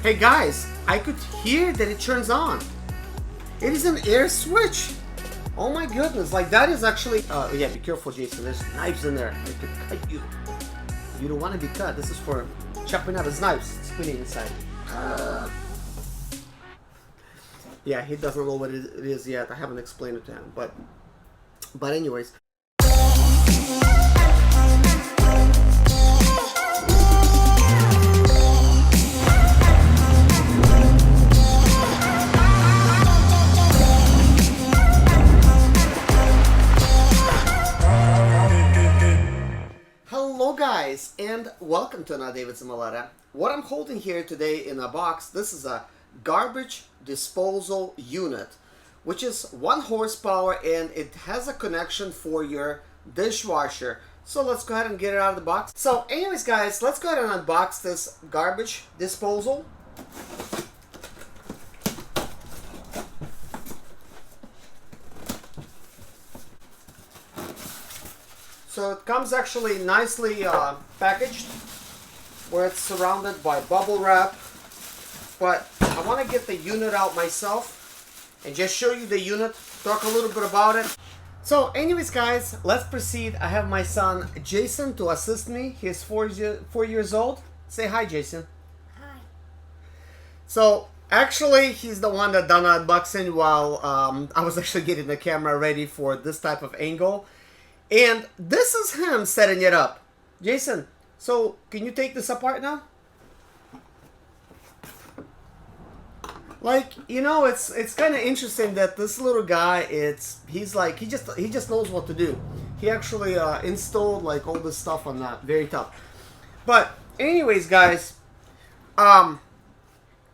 Hey guys, I could hear that it turns on. It is an air switch. Oh my goodness, like that is actually... yeah, be careful, Jason. There's knives in there. It could cut you. You don't want to be cut. This is for chopping out his knives. It's spinning inside. Yeah, he doesn't know what it is yet. I haven't explained it to him. But anyways. Hello guys, and welcome to another David Maleta. What I'm holding here today in a box, this is a garbage disposal unit, which is 1 horsepower, and it has a connection for your dishwasher. So let's go ahead and get it out of the box. So anyways guys, let's go ahead and unbox this garbage disposal. So it comes actually nicely packaged, where it's surrounded by bubble wrap. But I want to get the unit out myself and just show you the unit, talk a little bit about it. So anyways guys, let's proceed. I have my son Jason to assist me. He's 4 years old. Say hi, Jason. Hi. So actually he's the one that done the unboxing while I was actually getting the camera ready for this type of angle. And this is him setting it up. Jason, so can you take this apart now? Like, you know, it's kind of interesting that this little guy, he just knows what to do. He actually installed like all this stuff on that very top. But anyways, guys,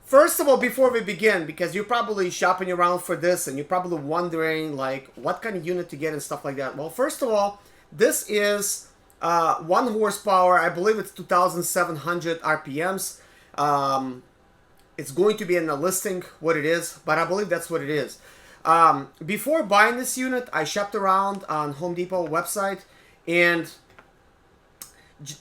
first of all, before we begin, because you're probably shopping around for this and you're probably wondering like what kind of unit to get and stuff like that. Well, first of all, this is 1 horsepower. I believe it's 2,700 RPMs. It's going to be in the listing what it is, but I believe that's what it is. Before buying this unit, I shopped around on Home Depot website, and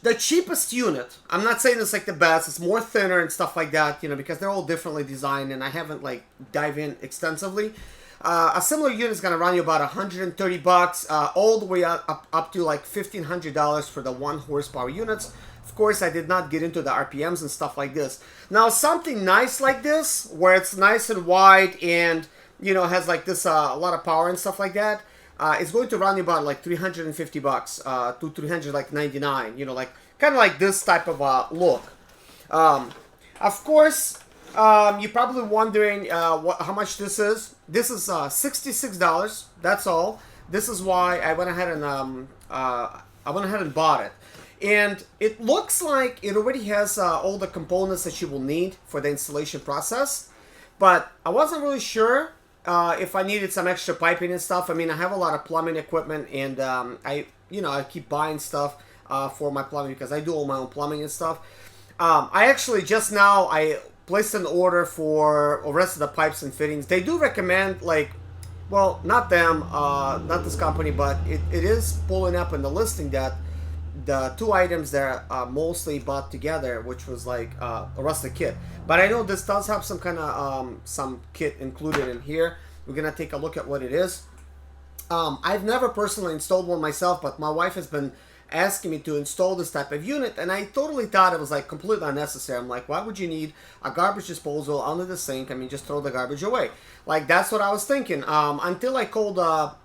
the cheapest unit, I'm not saying it's like the best, it's more thinner and stuff like that, you know, because they're all differently designed and I haven't like dive in extensively. A similar unit is going to run you about 130 bucks, all the way up to like $1,500 for the 1 horsepower units. Of course, I did not get into the RPMs and stuff like this. Now, something nice like this, where it's nice and wide and, you know, has like this a lot of power and stuff like that, it's going to run you about like 350 bucks to 399. You know, like kind of like this type of look. Of course, you're probably wondering how much this is. This is $66. That's all. This is why I went ahead and bought it. And it looks like it already has all the components that you will need for the installation process. But I wasn't really sure if I needed some extra piping and stuff. I mean, I have a lot of plumbing equipment, and I keep buying stuff for my plumbing because I do all my own plumbing and stuff. I actually just now, I placed an order for the rest of the pipes and fittings. They do recommend, like, well, not them, not this company, but it is pulling up in the listing that the 2 items that are mostly bought together, which was like a rusted kit. But I know this does have some kind of some kit included in here. We're gonna take a look at what it is. I've never personally installed one myself, but my wife has been asking me to install this type of unit, and I totally thought it was like completely unnecessary. I'm like, why would you need a garbage disposal under the sink? I mean, just throw the garbage away. Like, that's what I was thinking. Until I called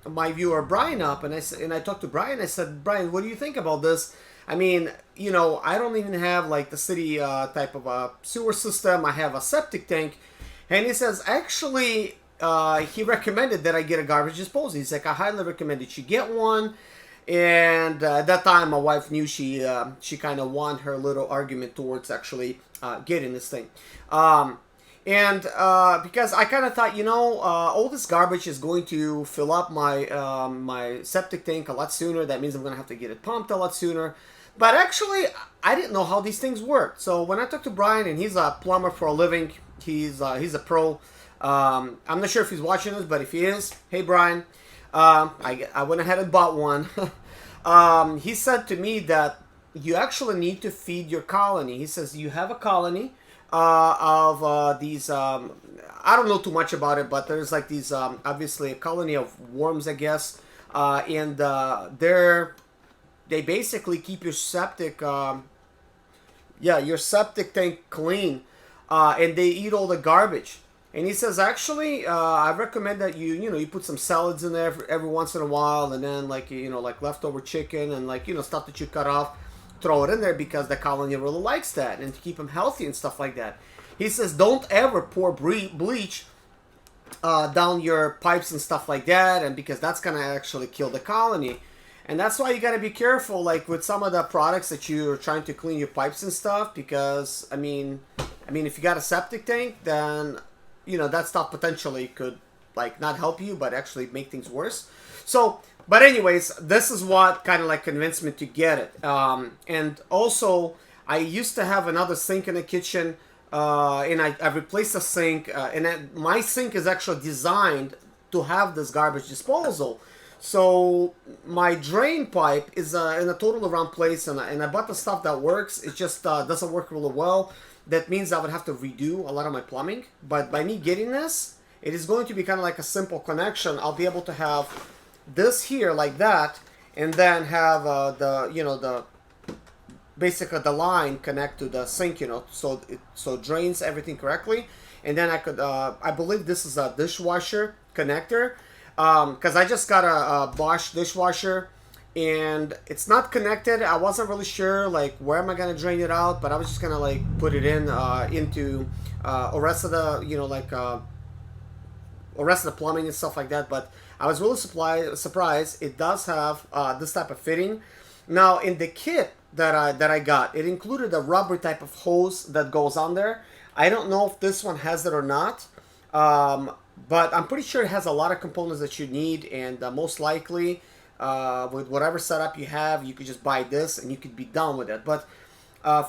my viewer Brian up, and I talked to Brian. I said, Brian, what do you think about this? I mean, you know, I don't even have like the city type of a sewer system. I have a septic tank, and he says actually he recommended that I get a garbage disposal. He's like, I highly recommend that you get one. And at that time, my wife knew she kind of won her little argument towards actually getting this thing. Because I kind of thought, you know, all this garbage is going to fill up my my septic tank a lot sooner. That means I'm going to have to get it pumped a lot sooner. But actually, I didn't know how these things work. So when I talked to Brian, and he's a plumber for a living, he's a pro. I'm not sure if he's watching this, but if he is, hey Brian, I went ahead and bought one. He said to me that you actually need to feed your colony. He says you have a colony. of these. I don't know too much about it, but there's like these obviously a colony of worms, I guess, and they basically keep your septic. Yeah, your septic tank clean, and they eat all the garbage. And he says, actually, I recommend that you put some salads in there every once in a while, and then like like leftover chicken and like stuff that you cut off, throw it in there because the colony really likes that, and to keep them healthy and stuff like that. He says, don't ever pour bleach down your pipes and stuff like that, and because that's gonna actually kill the colony. And that's why you got to be careful, like with some of the products that you're trying to clean your pipes and stuff. Because if you got a septic tank, then that stuff potentially could like not help you, but actually make things worse. So, but anyways, this is what kind of like convinced me to get it. And also, I used to have another sink in the kitchen, and I replaced the sink, my sink is actually designed to have this garbage disposal. So my drain pipe is in a total wrong place, and I bought the stuff that works. It just doesn't work really well. That means I would have to redo a lot of my plumbing. But by me getting this, it is going to be kind of like a simple connection. I'll be able to have this here like that, and then have the basically the line connect to the sink, so it drains everything correctly. And then I could, I believe this is a dishwasher connector. Because I just got a Bosch dishwasher, and it's not connected. I wasn't really sure like where am I gonna drain it out, but I was just gonna like put it in into the rest of the the rest of the plumbing and stuff like that. But I was really surprised. It does have this type of fitting. Now in the kit that I got, it included a rubber type of hose that goes on there. I don't know if this one has it or not. But I'm pretty sure it has a lot of components that you need, and most likely, with whatever setup you have, you could just buy this and you could be done with it. But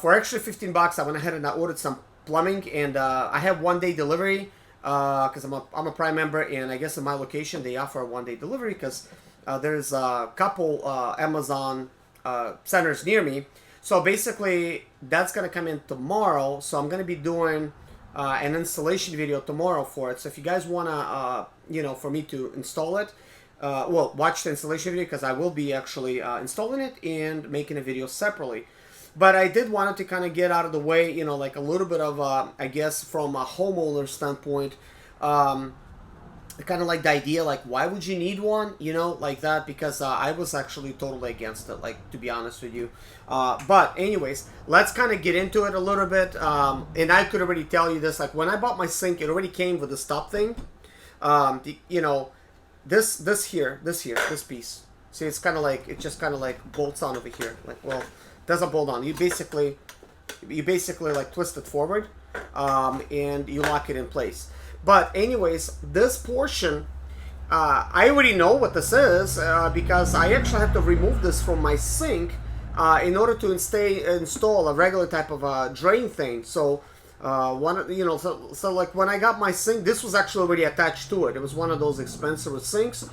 for extra $15, I went ahead and I ordered some plumbing, and I have 1-day delivery because I'm a Prime member, and I guess in my location they offer a 1-day delivery because there's a couple Amazon centers near me. So basically, that's gonna come in tomorrow. So I'm gonna be doing an installation video tomorrow for it. So if you guys wanna, for me to install it, watch the installation video, because I will be actually installing it and making a video separately. But I did want it to kind of get out of the way, like a little bit of, I guess, from a homeowner standpoint, kind of like the idea, like, why would you need one, like that, because I was actually totally against it, like, to be honest with you. But anyways, let's kind of get into it a little bit. And I could already tell you this, like, when I bought my sink, it already came with the stop thing. This piece. See, it's kind of like, it just kind of like bolts on over here. Like, well, it doesn't bolt on. You basically like twist it forward, and you lock it in place. But anyways, this portion, I already know what this is because I actually had to remove this from my sink in order to install a regular type of drain thing. So so like when I got my sink, this was actually already attached to it. It was one of those expensive sinks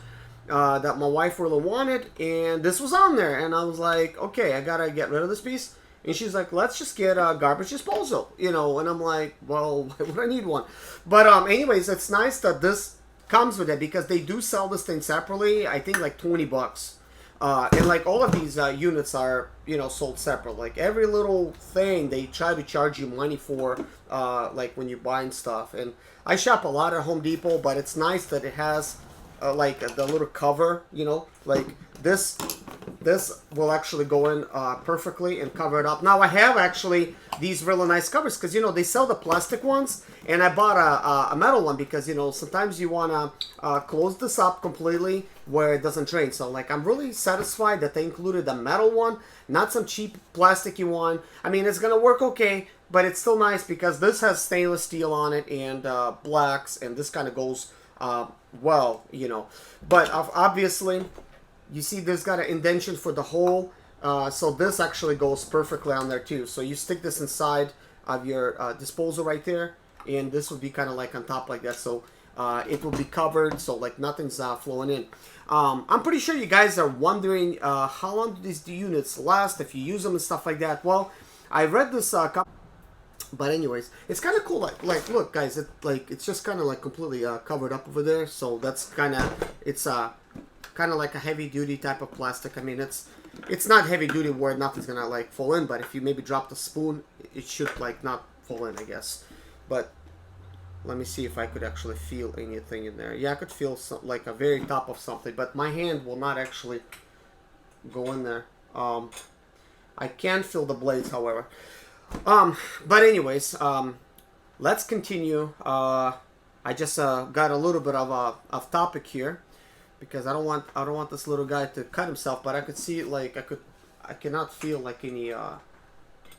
that my wife really wanted, and this was on there, and I was like, okay, I gotta get rid of this piece. And she's like, let's just get a garbage disposal, and I'm like, well, why would I need one? But anyways, it's nice that this comes with it, because they do sell this thing separately. I think like $20. And like all of these units are, sold separate. Like every little thing they try to charge you money for, like when you're buying stuff. And I shop a lot at Home Depot, but it's nice that it has like the little cover, like this will actually go in perfectly and cover it up. Now I have actually these really nice covers, because they sell the plastic ones, and I bought a metal one because sometimes you want to close this up completely where it doesn't drain. So like I'm really satisfied that they included a metal one, not some cheap plasticky one. I mean, it's gonna work okay, but it's still nice because this has stainless steel on it and blacks, and this kind of goes well, but obviously you see there's got an indentation for the hole, so this actually goes perfectly on there too. So you stick this inside of your disposal right there, and this will be kind of like on top like that, so it will be covered, so like nothing's flowing in. I'm pretty sure you guys are wondering how long do these units last if you use them and stuff like that. Well, I read this But anyways, it's kind of cool. Like look, guys, it's just kind of like completely covered up over there. So that's kind of kind of like a heavy duty type of plastic. I mean, it's not heavy duty where nothing's gonna like fall in. But if you maybe drop the spoon, it should like not fall in, I guess. But let me see if I could actually feel anything in there. Yeah, I could feel like a very top of something, but my hand will not actually go in there. I can feel the blades, however. But anyways, let's continue. I just got a little bit of off topic here because I don't want this little guy to cut himself. But I could see like I cannot feel like any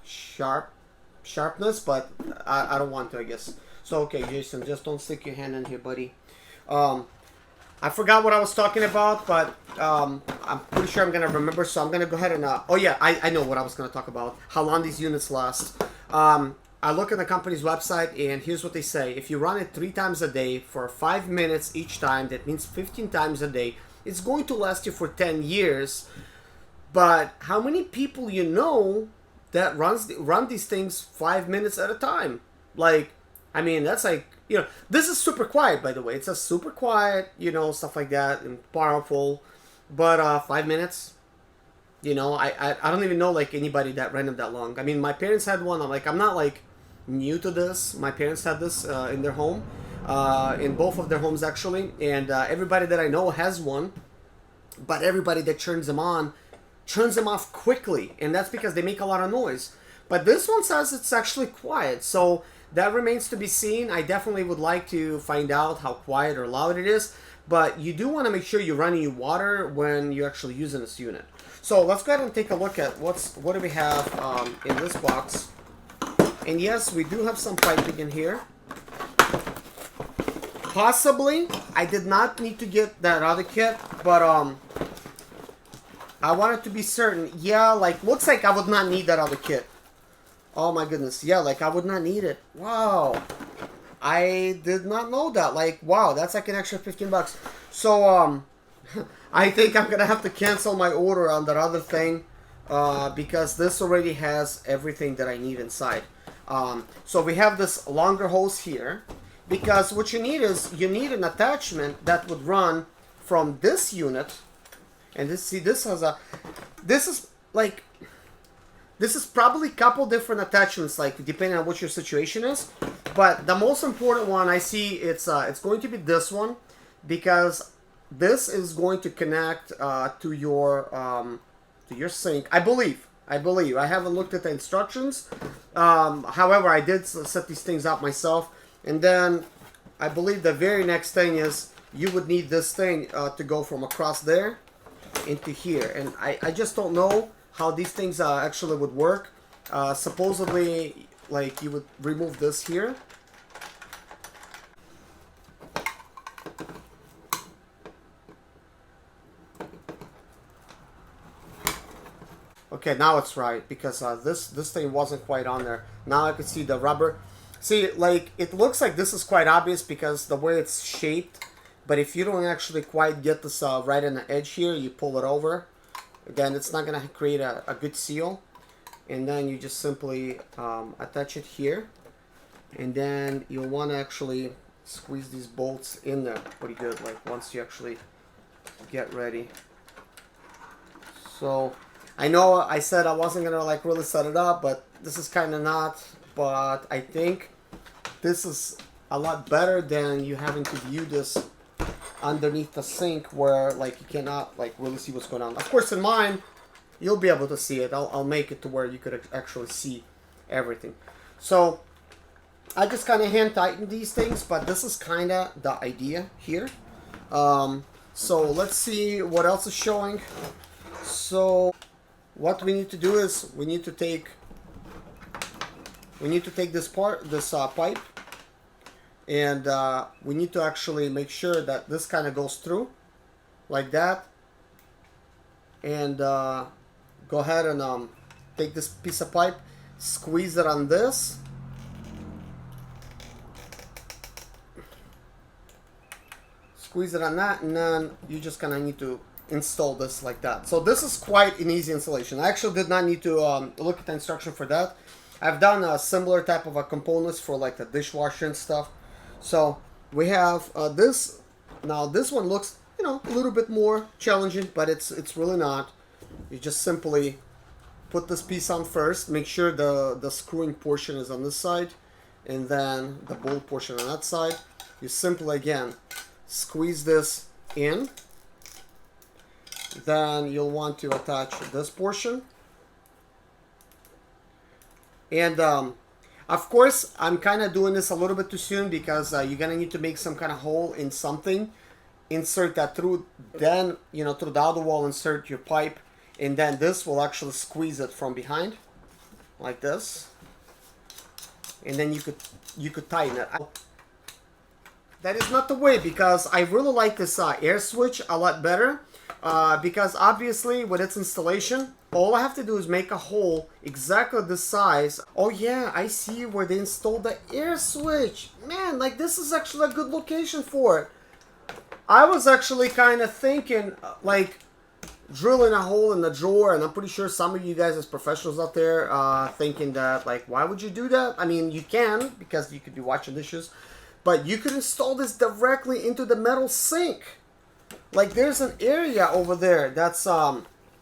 sharpness, but I don't want to, I guess. So okay, Jason, just don't stick your hand in here, buddy. I forgot what I was talking about, but I'm pretty sure I'm going to remember, so I'm going to go ahead and... oh yeah, I know what I was going to talk about. How long these units last. I look at the company's website, and here's what they say. If you run it 3 times a day for 5 minutes each time, that means 15 times a day, it's going to last you for 10 years. But how many people you know that run these things 5 minutes at a time? Like, I mean, that's like... You know, this is super quiet, by the way. It's a super quiet, you know, stuff like that, and powerful. But 5 minutes, you know, I don't even know like anybody that ran it that long. I mean, my parents had one. I'm not like new to this. My parents had this in their home, in both of their homes actually, and everybody that I know has one. But everybody that turns them on, turns them off quickly, and that's because they make a lot of noise. But this one says it's actually quiet, so. That remains to be seen. I definitely would like to find out how quiet or loud it is, but you do want to make sure you're running your water when you're actually using this unit. So let's go ahead and take a look at what do we have in this box. And yes, we do have some piping in here. Possibly, I did not need to get that other kit, but I wanted to be certain. Yeah, like looks like I would not need that other kit. Oh my goodness, yeah, like I would not need it. Wow. I did not know that. Like, wow, that's like an extra 15 bucks. So, I think I'm gonna have to cancel my order on that other thing, because this already has everything that I need inside. So we have this longer hose here, because what you need is, you need an attachment that would run from this unit, and this is like, this is probably a couple different attachments, like depending on what your situation is. But the most important one I see, it's going to be this one, because this is going to connect to your sink. I believe. I haven't looked at the instructions. However, I did set these things up myself. And then I believe the very next thing is you would need this thing to go from across there into here. And I just don't know how these things actually would work. Supposedly, like, you would remove this here. Okay, now it's right, because this thing wasn't quite on there. Now I can see the rubber. See, like, it looks like this is quite obvious because the way it's shaped. But if you don't actually quite get this right in the edge here, you pull it over. Again, it's not going to create a good seal. And then you just simply attach it here. And then you'll want to actually squeeze these bolts in there pretty good, like once you actually get ready. So, I know I said I wasn't going to like really set it up, but this is kind of not. But I think this is a lot better than you having to view this underneath the sink where like you cannot like really see what's going on. Of course in mine you'll be able to see it. I'll make it to where you could actually see everything. So I just kind of hand tighten these things, but this is kind of the idea here. So let's see what else is showing. So what we need to do is we need to take this pipe. And we need to actually make sure that this kind of goes through like that. And go ahead and take this piece of pipe, squeeze it on this. Squeeze it on that, and then you just kind of need to install this like that. So this is quite an easy installation. I actually did not need to look at the instruction for that. I've done a similar type of a components for like the dishwasher and stuff. So we have this. Now this one looks, you know, a little bit more challenging, but it's really not. You just simply put this piece on first. Make sure the screwing portion is on this side, and then the bolt portion on that side. You simply again squeeze this in. Then you'll want to attach this portion. And of course, I'm kind of doing this a little bit too soon because you're gonna need to make some kind of hole in something, insert that through, then, you know, through the other wall, insert your pipe, and then this will actually squeeze it from behind, like this, and then you could tighten it. That is not the way, because I really like this air switch a lot better, because obviously with its installation, all I have to do is make a hole exactly this size. Oh yeah, I see where they installed the air switch. Man, like this is actually a good location for it. I was actually kind of thinking like drilling a hole in the drawer, and I'm pretty sure some of you guys as professionals out there thinking that like, why would you do that? I mean, you can, because you could be washing dishes, but you could install this directly into the metal sink. Like there's an area over there that's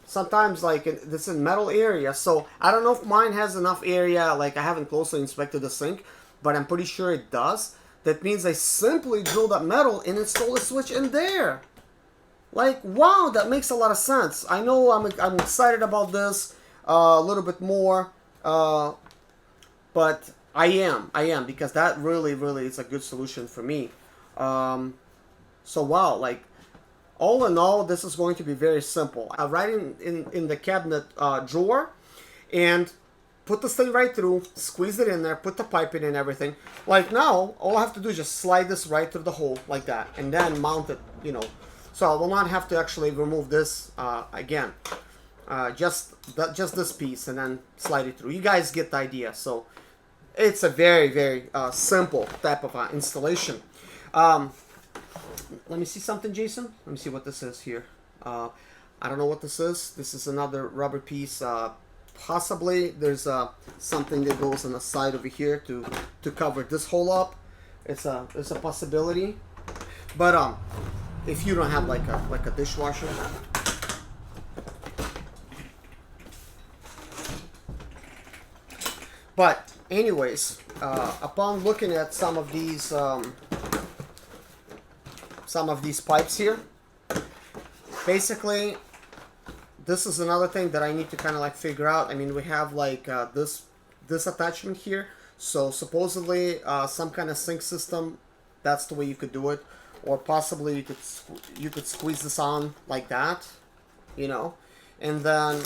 sometimes like this is metal area, so I don't know if mine has enough area. Like I haven't closely inspected the sink, but I'm pretty sure it does. That means I simply drill that metal and install the switch in there. Like, wow, that makes a lot of sense. I know I'm excited about this a little bit more, but I am, because that really is a good solution for me. So wow, like, all in all, this is going to be very simple. Right in the cabinet drawer, and put this thing right through, squeeze it in there, put the pipe in and everything. Like now, all I have to do is just slide this right through the hole like that, and then mount it, you know. So I will not have to actually remove this again. Just this piece, and then slide it through. You guys get the idea. So it's a very simple type of installation. Let me see something, Jason. Let me see what this is here. I don't know what this is. This is another rubber piece. Possibly there's something that goes on the side over here to cover this hole up. It's a possibility. But if you don't have like a dishwasher, but anyways, upon looking at some of these pipes here, basically this is another thing that I need to kind of like figure out. I mean, we have like this attachment here, so supposedly some kind of sink system, that's the way you could do it. Or possibly you could squeeze this on like that, you know, and then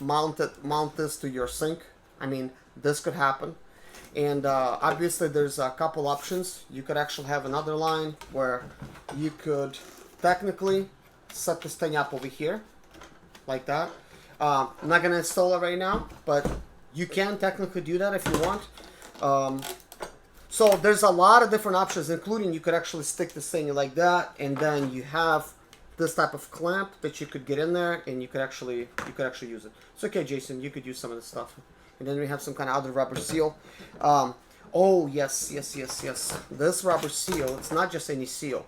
mount this to your sink. I mean, this could happen. And obviously there's a couple options. You could actually have another line where you could technically set this thing up over here like that. I'm not gonna install it right now, but you can technically do that if you want. So there's a lot of different options, including you could actually stick this thing like that, and then you have this type of clamp that you could get in there, and you could actually use it. It's okay, Jason, you could use some of this stuff. And then we have some kind of other rubber seal. Oh yes. This rubber seal, it's not just any seal.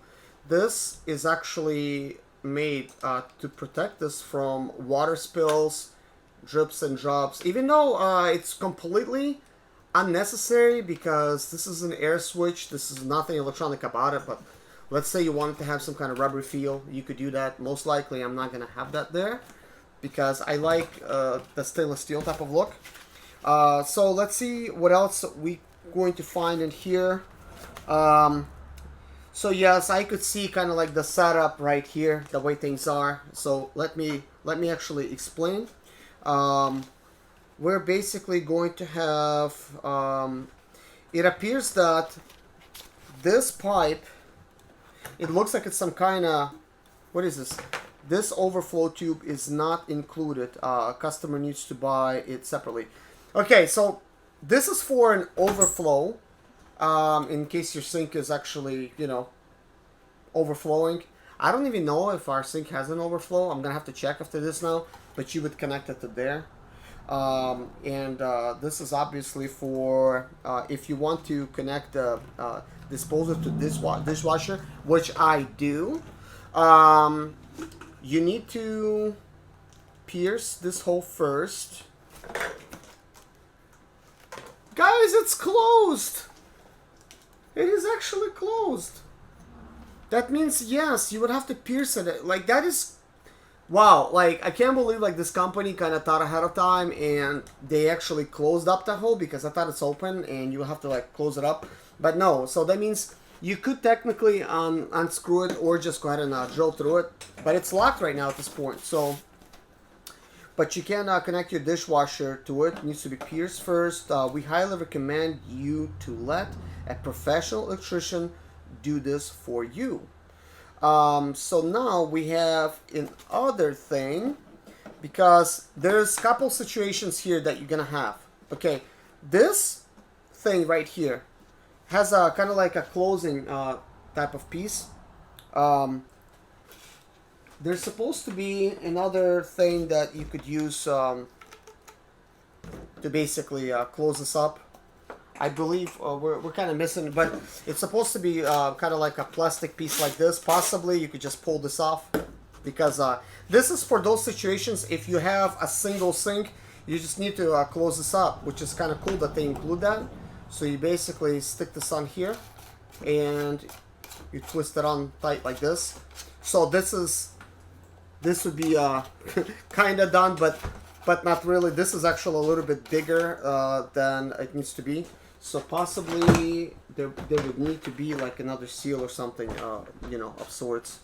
This is actually made to protect this from water spills, drips and drops. Even though it's completely unnecessary, because this is an air switch, this is nothing electronic about it, but let's say you wanted to have some kind of rubber feel, you could do that. Most likely I'm not going to have that there, because I like the stainless steel type of look. So let's see what else we going to find in here. So yes, I could see kind of like the setup right here, the way things are. So let me actually explain. We're basically going to have, it appears that this pipe, it looks like it's some kind of, what is this? This overflow tube is not included. A customer needs to buy it separately. Okay, so this is for an overflow, in case your sink is actually, you know, overflowing. I don't even know if our sink has an overflow. I'm going to have to check after this now, but you would connect it to there. This is obviously for if you want to connect the disposer to dishwasher, which I do. Um, you need to pierce this hole first. Guys, it's closed. It is actually closed. That means, yes, you would have to pierce it. Like, that is... Wow, like, I can't believe, like, this company kind of thought ahead of time and they actually closed up that hole because I thought it's open and you have to, like, close it up. But no, so that means you could technically unscrew it or just go ahead and drill through it. But it's locked right now at this point, so... But you can connect your dishwasher to it. It needs to be pierced first. We highly recommend you to let a professional electrician do this for you. So now we have another thing, because there's a couple situations here that you're gonna have. Okay, this thing right here has a kind of like a closing type of piece. There's supposed to be another thing that you could use to basically close this up. I believe we're kind of missing, but it's supposed to be kind of like a plastic piece like this. Possibly you could just pull this off, because this is for those situations if you have a single sink, you just need to close this up, which is kind of cool that they include that. So you basically stick this on here and you twist it on tight like this. So this would be kind of done, but not really. This is actually a little bit bigger than it needs to be. So possibly there would need to be like another seal or something, you know, of sorts.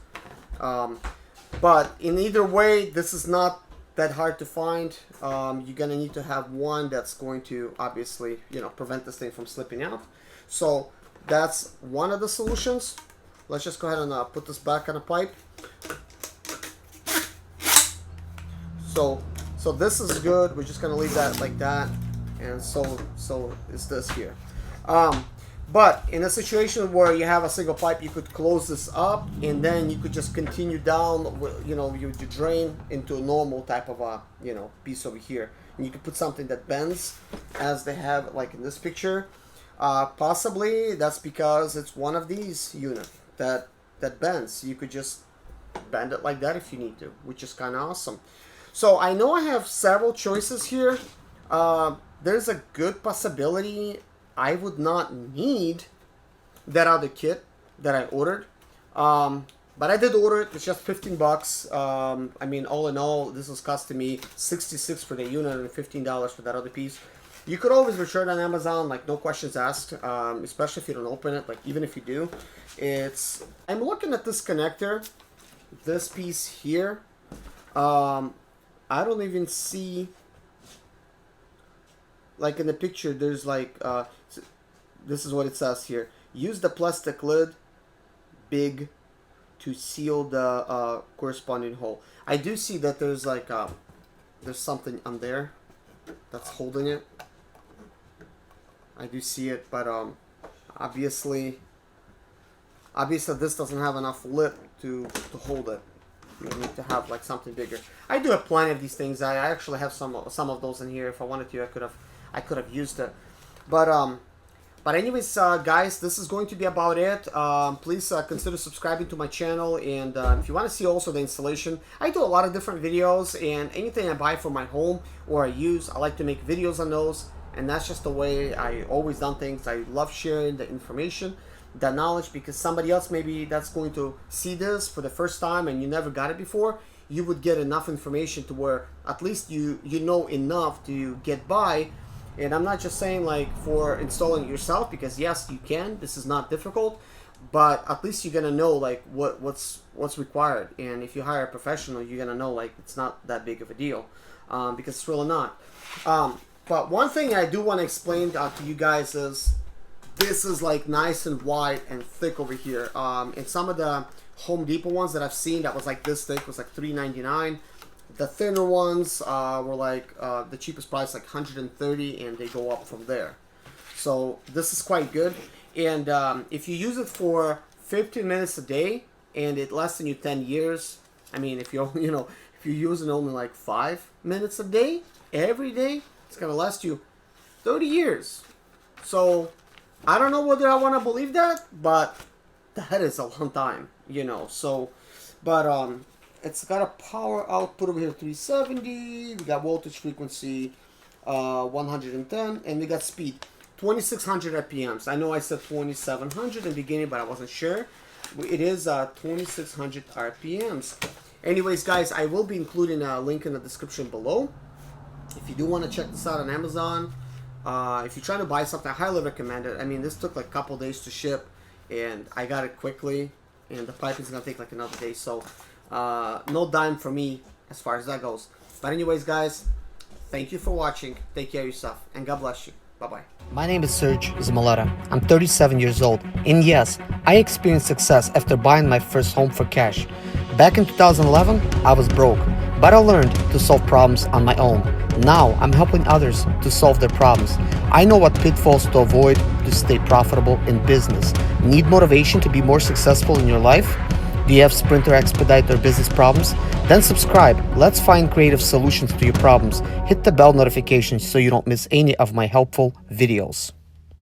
But in either way, this is not that hard to find. You're gonna need to have one that's going to obviously, you know, prevent this thing from slipping out. So that's one of the solutions. Let's just go ahead and put this back on a pipe. So this is good. We're just gonna leave that like that, and so is this here. But in a situation where you have a single pipe, you could close this up, and then you could just continue down. You know, you drain into a normal type of a, you know, piece over here, and you could put something that bends, as they have like in this picture. Possibly that's because it's one of these units that bends. You could just bend it like that if you need to, which is kind of awesome. So I know I have several choices here. There's a good possibility I would not need that other kit that I ordered. But I did order it. It's just 15 bucks. I mean, all in all, this was costing me $66 for the unit and $15 for that other piece. You could always return on Amazon, like no questions asked, especially if you don't open it. Like even if you do, I'm looking at this connector, this piece here. I don't even see, like in the picture, there's like, this is what it says here. Use the plastic lid, big, to seal the corresponding hole. I do see that there's like, there's something on there that's holding it. I do see it, but obviously this doesn't have enough lip to hold it. You need to have like something bigger. I do have plenty of these things. I actually have some of those in here. If I wanted to, I could have used it. But anyways, guys, this is going to be about it. Please consider subscribing to my channel, and if you want to see also the installation, I do a lot of different videos, and anything I buy for my home or I use, I like to make videos on those, and that's just the way I always done things. I love sharing the information, the knowledge, because somebody else maybe that's going to see this for the first time and you never got it before, you would get enough information to where at least you know enough to get by. And I'm not just saying like for installing it yourself, because yes, you can. This is not difficult, but at least you're gonna know like what's required. And if you hire a professional, you're gonna know like it's not that big of a deal, because it's really not. But one thing I do want to explain to you guys is this is like nice and wide and thick over here. And some of the Home Depot ones that I've seen that was like this thick was like $3.99. The thinner ones were like the cheapest price, like $130, and they go up from there. So this is quite good. And if you use it for 15 minutes a day and it lasts you 10 years, I mean, if you're if you're using only like 5 minutes a day every day, it's gonna last you 30 years. So I don't know whether I want to believe that, but that is a long time, you know. So, but it's got a power output over here 370. We got voltage frequency 110, and we got speed 2600 RPMs. I know I said 2700 in the beginning, but I wasn't sure. It is 2600 RPMs. Anyways, guys, I will be including a link in the description below. If you do want to check this out on Amazon, if you're trying to buy something, I highly recommend it. I mean, this took like a couple days to ship, and I got it quickly, and the piping is going to take like another day. So, no dime for me as far as that goes. But anyways, guys, thank you for watching. Take care of yourself, and God bless you. Bye-bye. My name is Serge Zamaleta. I'm 37 years old, and yes, I experienced success after buying my first home for cash. Back in 2011, I was broke, but I learned to solve problems on my own. Now, I'm helping others to solve their problems. I know what pitfalls to avoid to stay profitable in business. Need motivation to be more successful in your life? Do you have Sprinter expedite their business problems? Then subscribe. Let's find creative solutions to your problems. Hit the bell notification so you don't miss any of my helpful videos.